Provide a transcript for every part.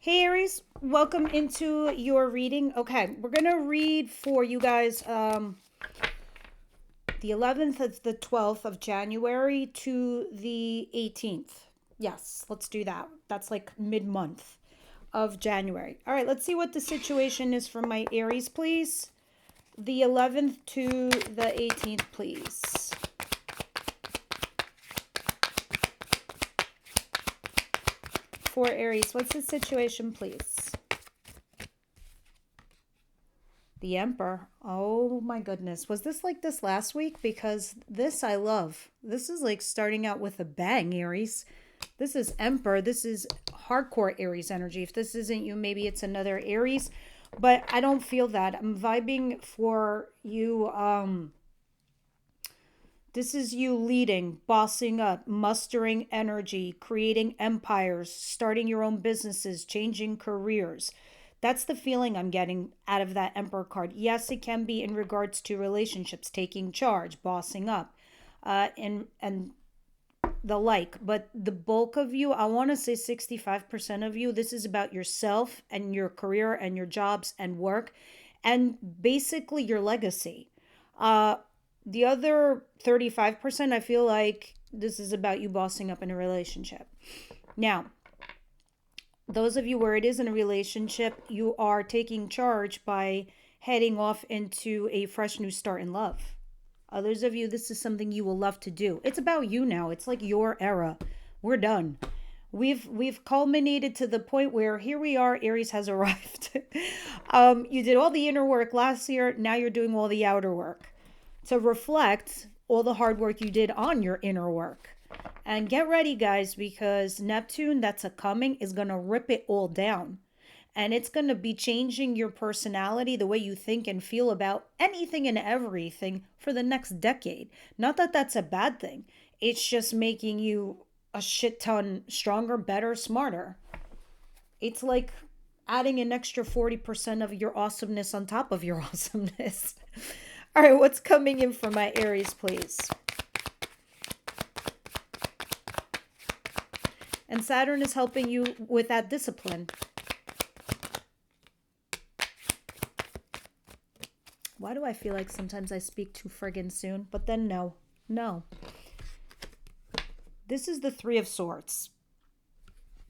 Hey Aries, welcome into your reading. Okay, we're gonna read for you guys the 11th of the 12th of January to the 18th. Yes, let's do that. That's like mid-month of January. All right, let's see what the situation is for my Aries, please. The 11th to the 18th, please. For Aries, what's the situation, please? The Emperor. Oh my goodness. Was this like this last week? Because this I love. This is like starting out with a bang, Aries. This is Emperor. This is hardcore Aries energy. If this isn't you, maybe it's another Aries. But I don't feel that. I'm vibing for you. This is you leading, bossing up, mustering energy, creating empires, starting your own businesses, changing careers. That's the feeling I'm getting out of that Emperor card. Yes, it can be in regards to relationships, taking charge, bossing up, and the like. But the bulk of you, I want to say 65% of you, this is about yourself and your career and your jobs and work and basically your legacy. Uh, the other 35%, I feel like this is about you bossing up in a relationship. Now, those of you where it is in a relationship, you are taking charge by heading off into a fresh new start in love. Others of you, this is something you will love to do. It's about you now. It's like your era. We're done. We've culminated to the point where here we are. Aries has arrived. You did all the inner work last year. Now you're doing all the outer work to reflect all the hard work you did on your inner work. And get ready, guys, because Neptune, that's a coming, is going to rip it all down. And it's going to be changing your personality, the way you think and feel about anything and everything for the next decade. Not that that's a bad thing. It's just making you a shit ton stronger, better, smarter. It's like adding an extra 40% of your awesomeness on top of your awesomeness. All right, what's coming in for my Aries, please? And Saturn is helping you with that discipline. Why do I feel like sometimes I speak too friggin' soon? But then no. This is the Three of Swords.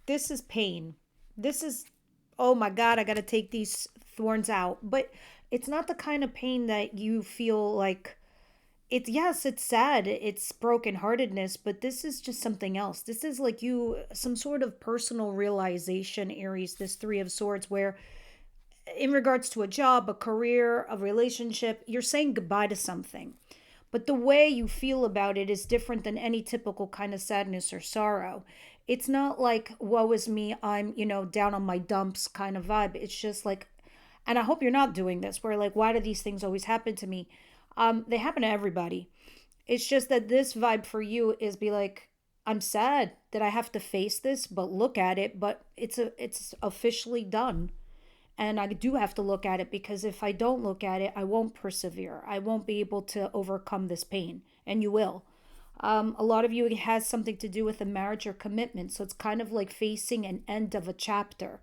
This is pain. This is, oh my God, I got to take these thorns out. But it's not the kind of pain that you feel like, yes, it's sad, it's brokenheartedness, but this is just something else. This is like you, some sort of personal realization, Aries, this Three of Swords, where in regards to a job, a career, a relationship, you're saying goodbye to something. But the way you feel about it is different than any typical kind of sadness or sorrow. It's not like, woe is me, I'm, down on my dumps kind of vibe. It's just like, and I hope you're not doing this, where like, why do these things always happen to me? They happen to everybody. It's just that this vibe for you is be like, I'm sad that I have to face this, but look at it, but it's officially done. And I do have to look at it because if I don't look at it, I won't persevere. I won't be able to overcome this pain, and you will. A lot of you, it has something to do with a marriage or commitment. So it's kind of like facing an end of a chapter.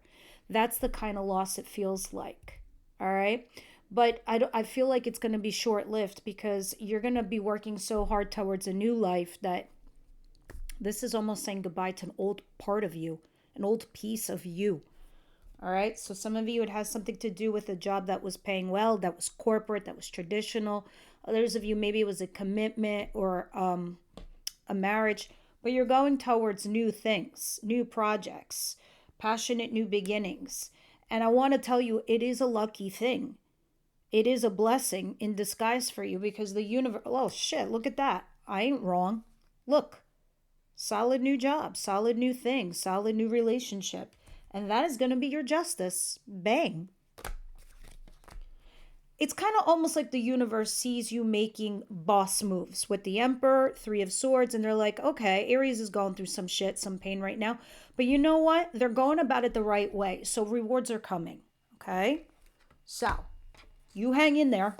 That's the kind of loss it feels like. All right. But I feel like it's going to be short lived because you're going to be working so hard towards a new life that this is almost saying goodbye to an old part of you, an old piece of you. All right. So some of you, it has something to do with a job that was paying well, that was corporate, that was traditional. Others of you, maybe it was a commitment or a marriage, but you're going towards new things, new projects, passionate new beginnings. And I want to tell you, it is a lucky thing. It is a blessing in disguise for you because the universe, oh shit, look at that. I ain't wrong. Look, solid new job, solid new thing, solid new relationship. And that is going to be your justice. Bang. It's kind of almost like the universe sees you making boss moves with the Emperor, Three of Swords, and they're like, okay, Aries is going through some shit, some pain right now. But you know what? They're going about it the right way. So rewards are coming. Okay? So, you hang in there.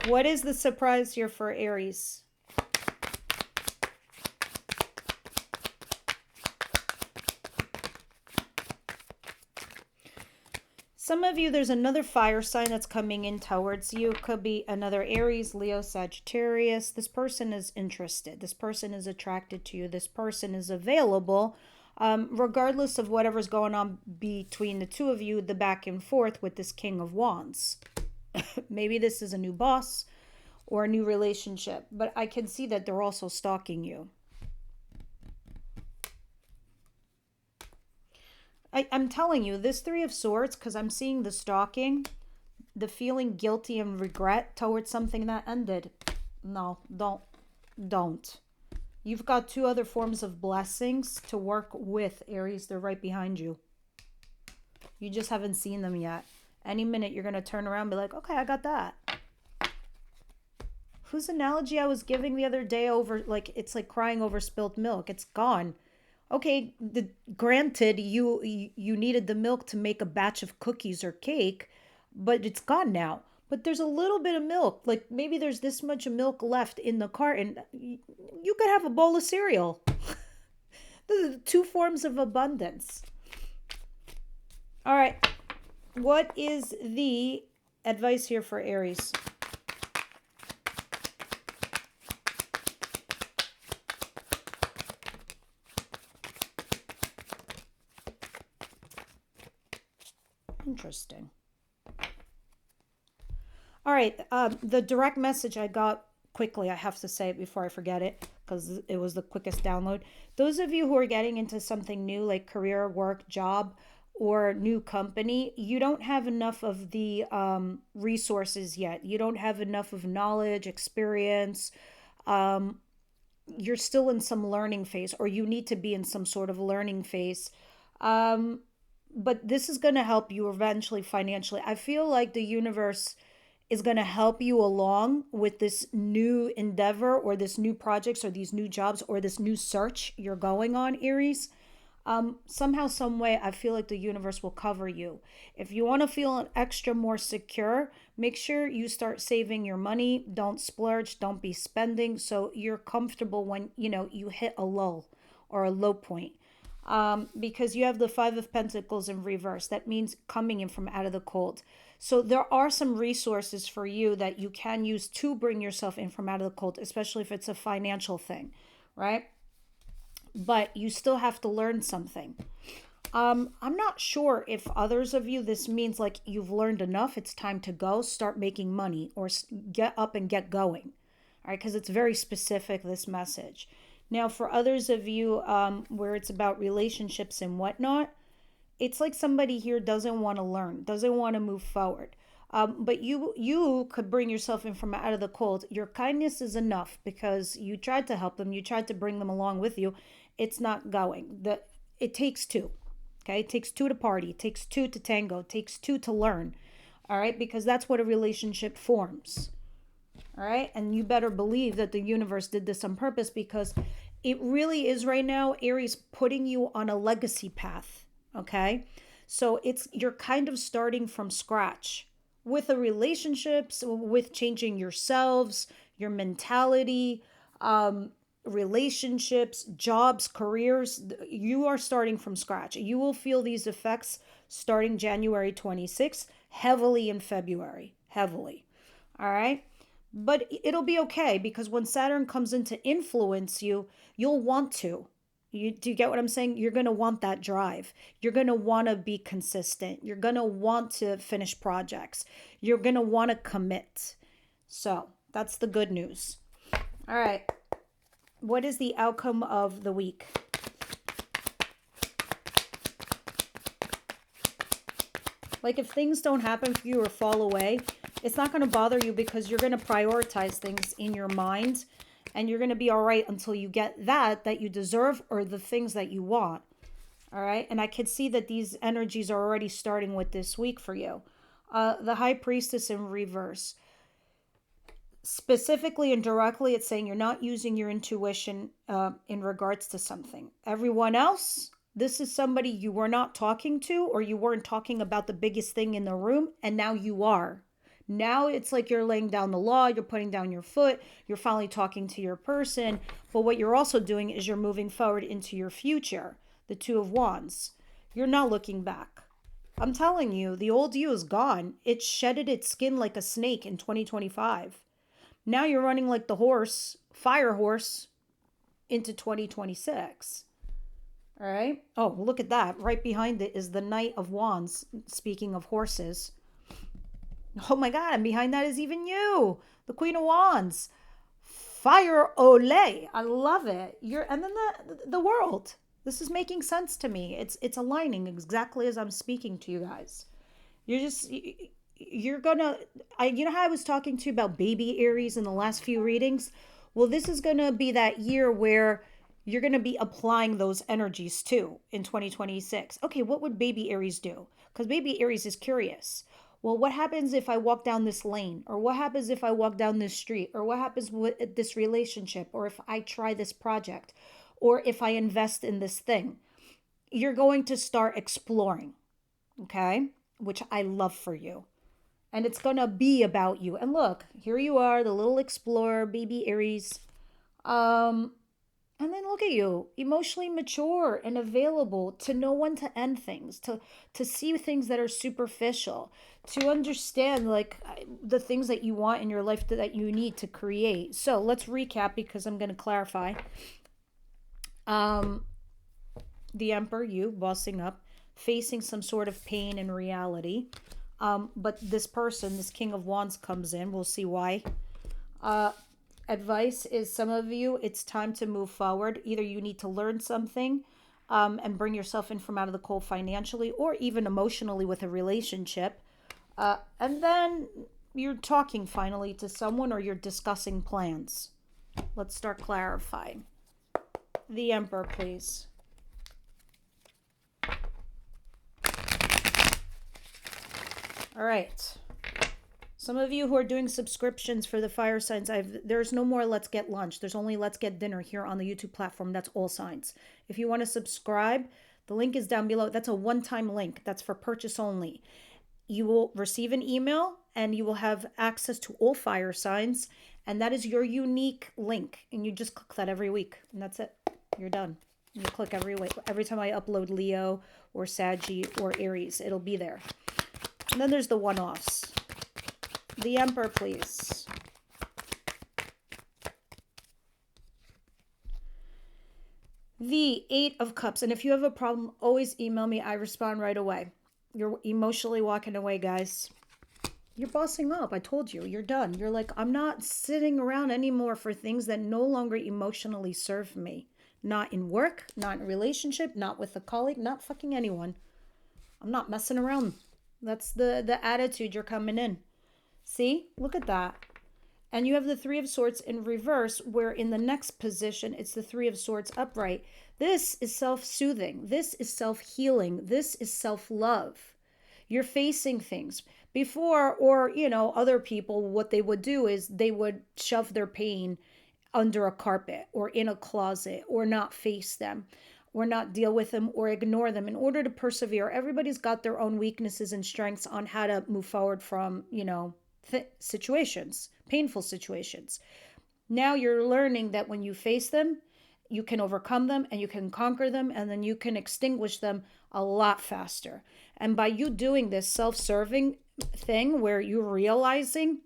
What is the surprise here for Aries? Some of you, there's another fire sign that's coming in towards you. It could be another Aries, Leo, Sagittarius. This person is interested. This person is attracted to you. This person is available. Regardless of whatever's going on between the two of you, the back and forth with this King of Wands. Maybe this is a new boss or a new relationship, but I can see that they're also stalking you. I'm telling you, this Three of Swords, because I'm seeing the stalking, the feeling guilty and regret towards something that ended. No, don't. You've got two other forms of blessings to work with, Aries. They're right behind you. You just haven't seen them yet. Any minute you're going to turn around and be like, okay, I got that. Whose analogy I was giving the other day over, like, it's like crying over spilled milk. It's gone. Okay, granted, you needed the milk to make a batch of cookies or cake, but it's gone now. But there's a little bit of milk. Like maybe there's this much milk left in the carton. You could have a bowl of cereal. The two forms of abundance. All right. What is the advice here for Aries? Interesting. All right. The direct message I got quickly, I have to say it before I forget it because it was the quickest download. Those of you who are getting into something new like career, work, job, or new company, you don't have enough of the resources yet. You don't have enough of knowledge, experience. You're still in some learning phase, or you need to be in some sort of learning phase. But this is going to help you eventually financially. I feel like the universe is going to help you along with this new endeavor or this new projects or these new jobs or this new search you're going on, Aries. Somehow, some way, I feel like the universe will cover you. If you want to feel an extra more secure, make sure you start saving your money. Don't splurge. Don't be spending. So you're comfortable when, you hit a lull or a low point. Because you have the Five of Pentacles in reverse. That means coming in from out of the cold. So there are some resources for you that you can use to bring yourself in from out of the cold, especially if it's a financial thing, right? But you still have to learn something. I'm not sure if others of you, this means like you've learned enough, it's time to go, start making money, or get up and get going, all right? Because it's very specific, this message. Now, for others of you where it's about relationships and whatnot, it's like somebody here doesn't want to learn, doesn't want to move forward. But you could bring yourself in from out of the cold. Your kindness is enough because you tried to help them. You tried to bring them along with you. It's not going. It takes two. Okay? It takes two to party. It takes two to tango. It takes two to learn. All right? Because that's what a relationship forms. All right? And you better believe that the universe did this on purpose because it really is right now, Aries, putting you on a legacy path. Okay? So you're kind of starting from scratch with the relationships, with changing yourselves, your mentality, relationships, jobs, careers. You are starting from scratch. You will feel these effects starting January 26th, heavily in February, heavily. All right? But it'll be okay because when Saturn comes in to influence you, you'll want to. Do you get what I'm saying? You're going to want that drive. You're going to want to be consistent. You're going to want to finish projects. You're going to want to commit. So that's the good news. All right. What is the outcome of the week? Like if things don't happen for you or fall away, it's not going to bother you because you're going to prioritize things in your mind. And you're going to be all right until you get that you deserve or the things that you want. All right. And I could see that these energies are already starting with this week for you. The High Priestess in reverse. Specifically and directly, it's saying you're not using your intuition in regards to something. Everyone else, this is somebody you were not talking to or you weren't talking about the biggest thing in the room. And now you are. Now it's like you're laying down the law, you're putting down your foot, you're finally talking to your person. But what you're also doing is you're moving forward into your future, the Two of Wands. You're not looking back. I'm telling you, the old you is gone. It shedded its skin like a snake in 2025. Now you're running like the horse, fire horse, into 2026. All right. Oh, look at that. Right behind it is the Knight of Wands. Speaking of horses. Oh my God. And behind that is even you, the Queen of Wands. Fire Olay. I love it. And then the world. This is making sense to me. It's aligning exactly as I'm speaking to you guys. You're gonna you know how I was talking to you about baby Aries in the last few readings? Well, this is gonna be that year where you're gonna be applying those energies too in 2026. Okay, what would baby Aries do? Because baby Aries is curious. Well, what happens if I walk down this lane? Or what happens if I walk down this street? Or what happens with this relationship? Or if I try this project? Or if I invest in this thing? You're going to start exploring, okay? Which I love for you. And it's going to be about you. And look, here you are, the little explorer, baby Aries. And then look at you, emotionally mature and available to know when to end things, to see things that are superficial, to understand like the things that you want in your life that you need to create. So let's recap because I'm going to clarify. The Emperor, you bossing up, facing some sort of pain in reality. But this person, this King of Wands comes in. We'll see why. Advice is some of you, it's time to move forward. Either you need to learn something and bring yourself in from out of the cold financially or even emotionally with a relationship. And then you're talking finally to someone or you're discussing plans. Let's start clarifying. The Emperor, please. All right. Some of you who are doing subscriptions for the fire signs, there's no more Let's Get Lunch. There's only Let's Get Dinner here on the YouTube platform. That's all signs. If you want to subscribe, the link is down below. That's a one-time link. That's for purchase only. You will receive an email and you will have access to all fire signs. And that is your unique link. And you just click that every week. And that's it. You're done. You click every week. Every time I upload Leo or Saggy or Aries, it'll be there. And then there's the one-offs. The Emperor, please. The Eight of Cups. And if you have a problem, always email me. I respond right away. You're emotionally walking away, guys. You're bossing up. I told you. You're done. You're like, I'm not sitting around anymore for things that no longer emotionally serve me. Not in work, not in relationship, not with a colleague, not fucking anyone. I'm not messing around. That's the attitude you're coming in. See? Look at that. And you have the Three of Swords in reverse, where in the next position, it's the Three of Swords upright. This is self-soothing. This is self-healing. This is self-love. You're facing things. Before, or, other people, what they would do is they would shove their pain under a carpet or in a closet or not face them or not deal with them or ignore them in order to persevere. Everybody's got their own weaknesses and strengths on how to move forward from, situations, painful situations. Now you're learning that when you face them, you can overcome them and you can conquer them and then you can extinguish them a lot faster. And by you doing this self-serving thing where you're realizing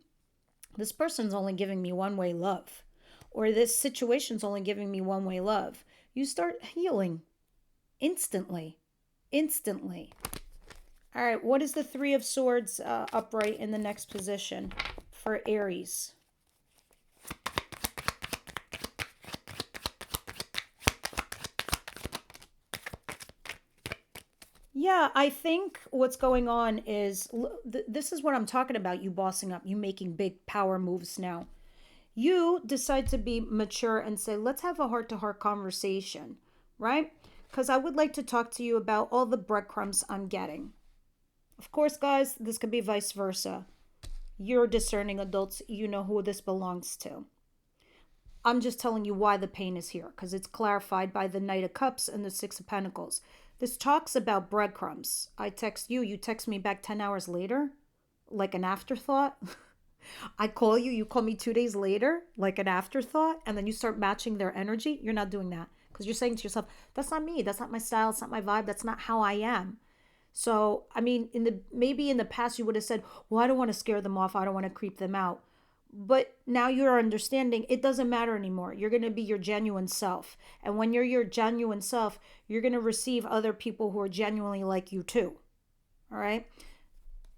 this person's only giving me one-way love or this situation's only giving me one-way love, you start healing instantly. All right, what is the Three of Swords upright in the next position for Aries? Yeah, I think what's going on is, this is what I'm talking about, you bossing up, you making big power moves now. You decide to be mature and say, let's have a heart-to-heart conversation, right? Because I would like to talk to you about all the breadcrumbs I'm getting. Of course, guys, this could be vice versa. You're discerning adults. You know who this belongs to. I'm just telling you why the pain is here, because it's clarified by the Knight of Cups and the Six of Pentacles. This talks about breadcrumbs. I text you, you text me back 10 hours later, like an afterthought. I call you, you call me 2 days later, like an afterthought, and then you start matching their energy. You're not doing that because you're saying to yourself, that's not me. That's not my style. It's not my vibe. That's not how I am. So, I mean, maybe in the past you would have said, "Well, I don't want to scare them off. I don't want to creep them out." But now you're understanding it doesn't matter anymore. You're going to be your genuine self. And when you're your genuine self, you're going to receive other people who are genuinely like you too. All right?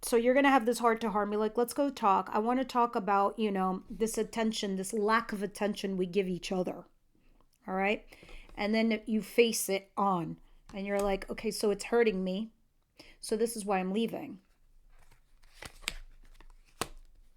So you're going to have this heart to heart. Be like, let's go talk. I want to talk about, this attention, this lack of attention we give each other. All right? And then you face it on. And you're like, okay, so it's hurting me. So this is why I'm leaving.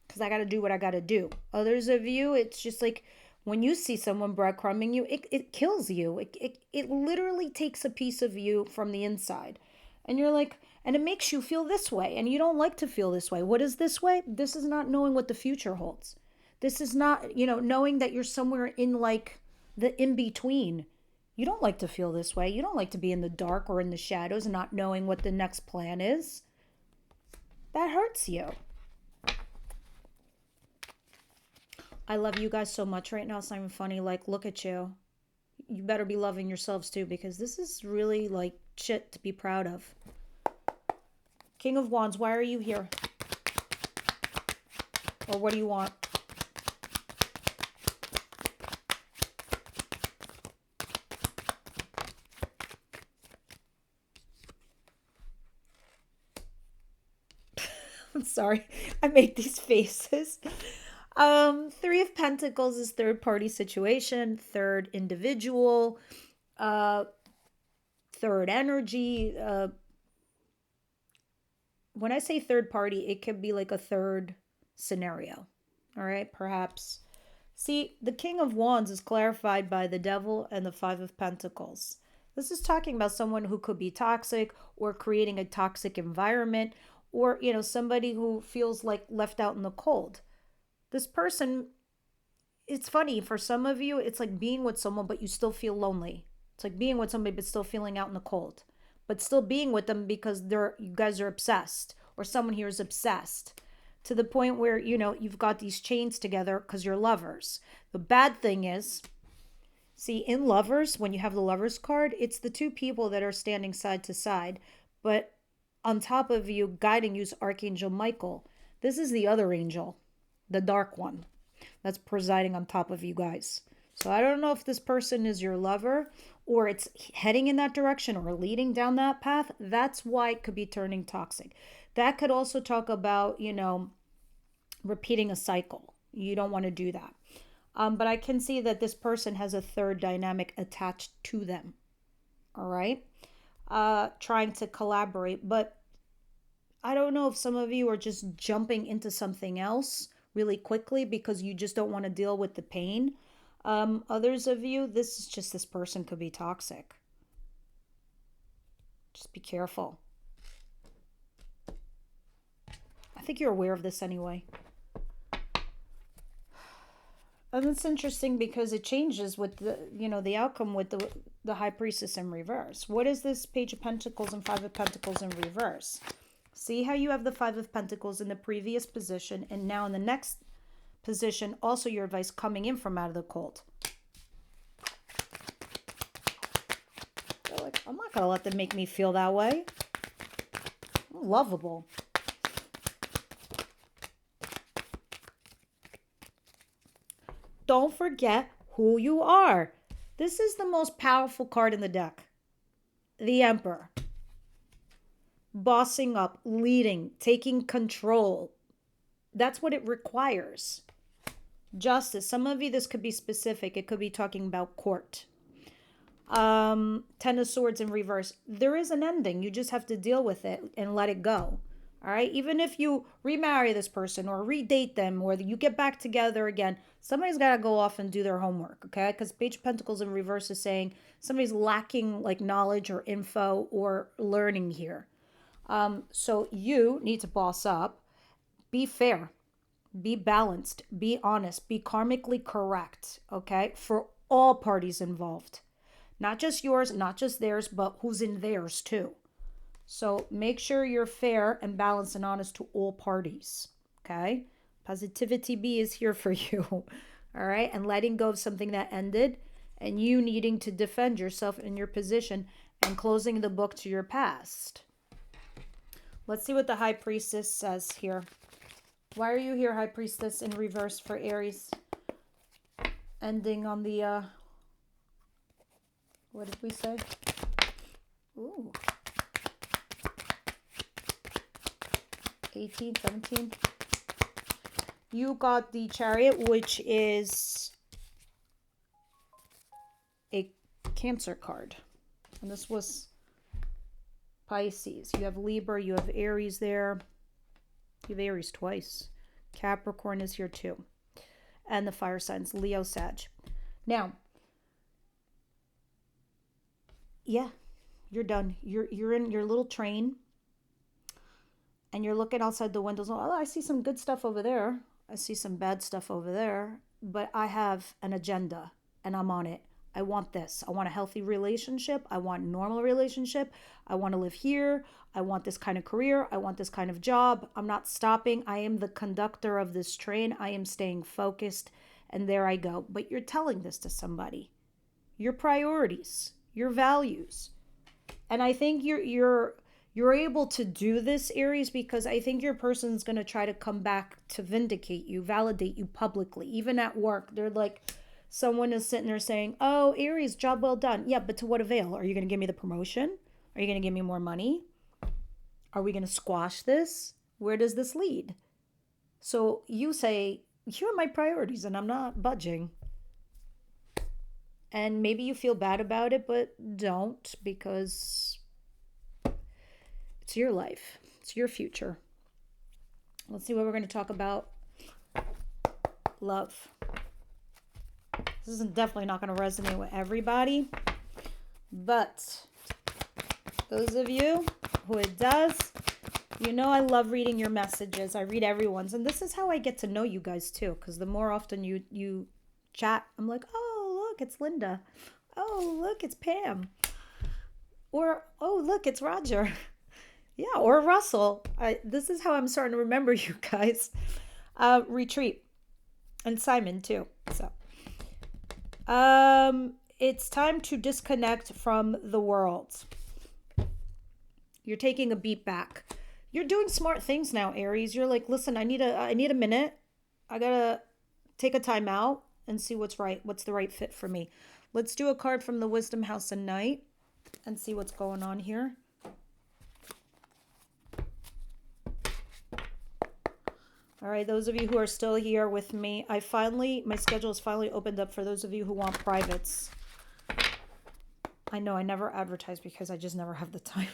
Because I got to do what I got to do. Others of you, it's just like when you see someone breadcrumbing you, it kills you. It literally takes a piece of you from the inside. And you're like, and it makes you feel this way. And you don't like to feel this way. What is this way? This is not knowing what the future holds. This is not, knowing that you're somewhere in like the in between. You don't like to feel this way. You don't like to be in the dark or in the shadows and not knowing what the next plan is. That hurts you. I love you guys so much right now. It's not even funny. Like, look at you. You better be loving yourselves too, because this is really like shit to be proud of. King of Wands, why are you here? Or what do you want? I'm sorry. I make these faces. Three of Pentacles is third party situation, third individual, third energy. When I say third party, it could be like a third scenario. All right, perhaps. See, the King of Wands is clarified by the Devil and the Five of Pentacles. This is talking about someone who could be toxic or creating a toxic environment, or, somebody who feels like left out in the cold. This person, it's funny, for some of you, it's like being with someone, but you still feel lonely. It's like being with somebody, but still feeling out in the cold. But still being with them because you guys are obsessed, or someone here is obsessed. To the point where, you've got these chains together because you're lovers. The bad thing is, see, in lovers, when you have the lovers card, it's the two people that are standing side to side. But on top of you, guiding you is Archangel Michael. This is the other angel, the dark one, that's presiding on top of you guys. So I don't know if this person is your lover or it's heading in that direction or leading down that path. That's why it could be turning toxic. That could also talk about, repeating a cycle. You don't want to do that. But I can see that this person has a third dynamic attached to them. All right. Trying to collaborate. But I don't know if some of you are just jumping into something else really quickly because you just don't want to deal with the pain. Others of you, this person could be toxic. Just be careful. I think you're aware of this anyway. And it's interesting because it changes with the outcome with the High Priestess in reverse. What is this Page of Pentacles and Five of Pentacles in reverse? See how you have the Five of Pentacles in the previous position, and now in the next position, also your advice coming in from out of the cold. They're like, I'm not going to let them make me feel that way. I'm lovable. Don't forget who you are. This is the most powerful card in the deck. The Emperor. Bossing up, leading, taking control. That's what it requires. Justice. Some of you, this could be specific. It could be talking about court. Ten of Swords in reverse. There is an ending. You just have to deal with it and let it go. All right. Even if you remarry this person or redate them or you get back together again, somebody's got to go off and do their homework. Okay. Because Page of Pentacles in reverse is saying somebody's lacking like knowledge or info or learning here. So you need to boss up, be fair, be balanced, be honest, be karmically correct. Okay. For all parties involved, not just yours, not just theirs, but who's in theirs too. So make sure you're fair and balanced and honest to all parties, okay? Positivity B is here for you, all right? And letting go of something that ended and you needing to defend yourself in your position and closing the book to your past. Let's see what the High Priestess says here. Why are you here, High Priestess, in reverse for Aries? Ending on the, what did we say? Ooh. 18, 17. You got the Chariot, which is a Cancer card. And this was Pisces. You have Libra, you have Aries there. You have Aries twice. Capricorn is here too. And the fire signs, Leo, Sag. Now, yeah, you're done. You're in your little train. And you're looking outside the windows. Oh, I see some good stuff over there. I see some bad stuff over there. But I have an agenda. And I'm on it. I want this. I want a healthy relationship. I want a normal relationship. I want to live here. I want this kind of career. I want this kind of job. I'm not stopping. I am the conductor of this train. I am staying focused. And there I go. But you're telling this to somebody. Your priorities. Your values. And I think you're able to do this, Aries, because I think your person's going to try to come back to vindicate you, validate you publicly. Even at work, they're like, someone is sitting there saying, oh, Aries, job well done. Yeah, but to what avail? Are you going to give me the promotion? Are you going to give me more money? Are we going to squash this? Where does this lead? So you say, here are my priorities and I'm not budging. And maybe you feel bad about it, but don't, because it's your life. It's your future. Let's see what we're going to talk about. Love. This is definitely not going to resonate with everybody. But those of you who it does, you know I love reading your messages. I read everyone's. And this is how I get to know you guys too. Because the more often you chat, I'm like, oh, look, it's Linda. Oh, look, it's Pam. Or, oh, look, it's Roger. Yeah, or Russell. This is how I'm starting to remember you guys. Retreat. And Simon too. So, it's time to disconnect from the world. You're taking a beat back. You're doing smart things now, Aries. You're like, listen, I need a minute. I gotta take a time out and see what's right. What's the right fit for me? Let's do a card from the Wisdom House of Night and see what's going on here. All right, those of you who are still here with me, my schedule is finally opened up for those of you who want privates. I know I never advertise because I just never have the time.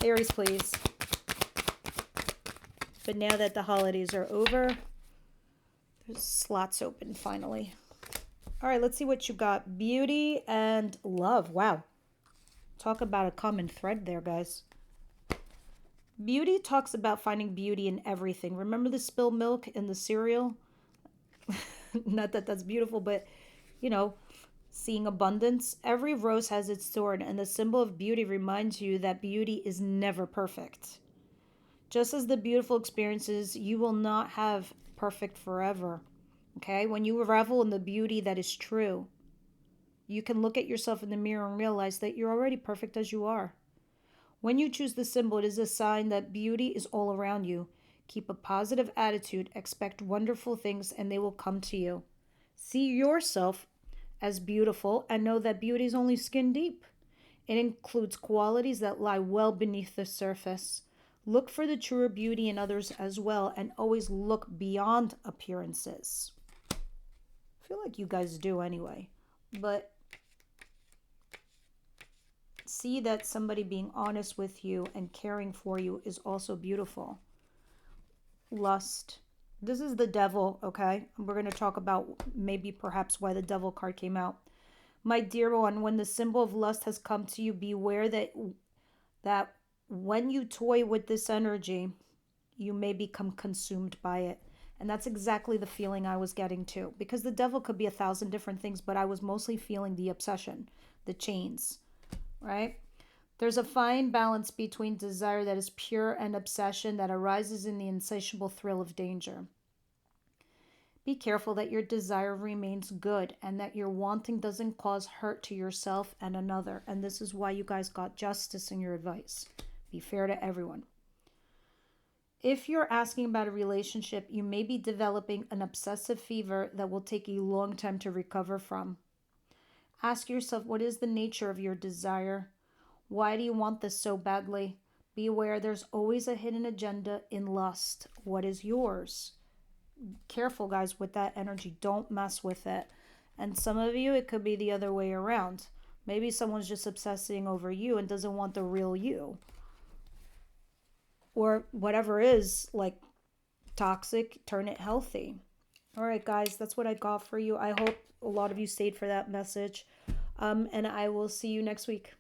Aries, please. But now that the holidays are over, there's slots open finally. All right, let's see what you got. Beauty and love. Wow. Talk about a common thread there, guys. Beauty talks about finding beauty in everything. Remember the spilled milk in the cereal? Not that that's beautiful, but, you know, seeing abundance. Every rose has its thorn, and the symbol of beauty reminds you that beauty is never perfect. Just as the beautiful experiences, you will not have perfect forever. Okay? When you revel in the beauty that is true, you can look at yourself in the mirror and realize that you're already perfect as you are. When you choose the symbol, it is a sign that beauty is all around you. Keep a positive attitude, expect wonderful things, and they will come to you. See yourself as beautiful and know that beauty is only skin deep. It includes qualities that lie well beneath the surface. Look for the truer beauty in others as well, and always look beyond appearances. I feel like you guys do anyway, but see that somebody being honest with you and caring for you is also beautiful. Lust. This is the devil, okay? We're going to talk about maybe perhaps why the devil card came out. My dear one, when the symbol of lust has come to you, beware that when you toy with this energy, you may become consumed by it. And that's exactly the feeling I was getting too. Because the devil could be 1,000 different things, but I was mostly feeling the obsession, the chains. Right? There's a fine balance between desire that is pure and obsession that arises in the insatiable thrill of danger. Be careful that your desire remains good and that your wanting doesn't cause hurt to yourself and another. And this is why you guys got justice in your advice. Be fair to everyone. If you're asking about a relationship, you may be developing an obsessive fever that will take a long time to recover from. Ask yourself, what is the nature of your desire? Why do you want this so badly? Be aware there's always a hidden agenda in lust. What is yours? Careful, guys, with that energy. Don't mess with it. And some of you, it could be the other way around. Maybe someone's just obsessing over you and doesn't want the real you. Or whatever is like toxic, turn it healthy. All right, guys, that's what I got for you. I hope a lot of you stayed for that message. And I will see you next week.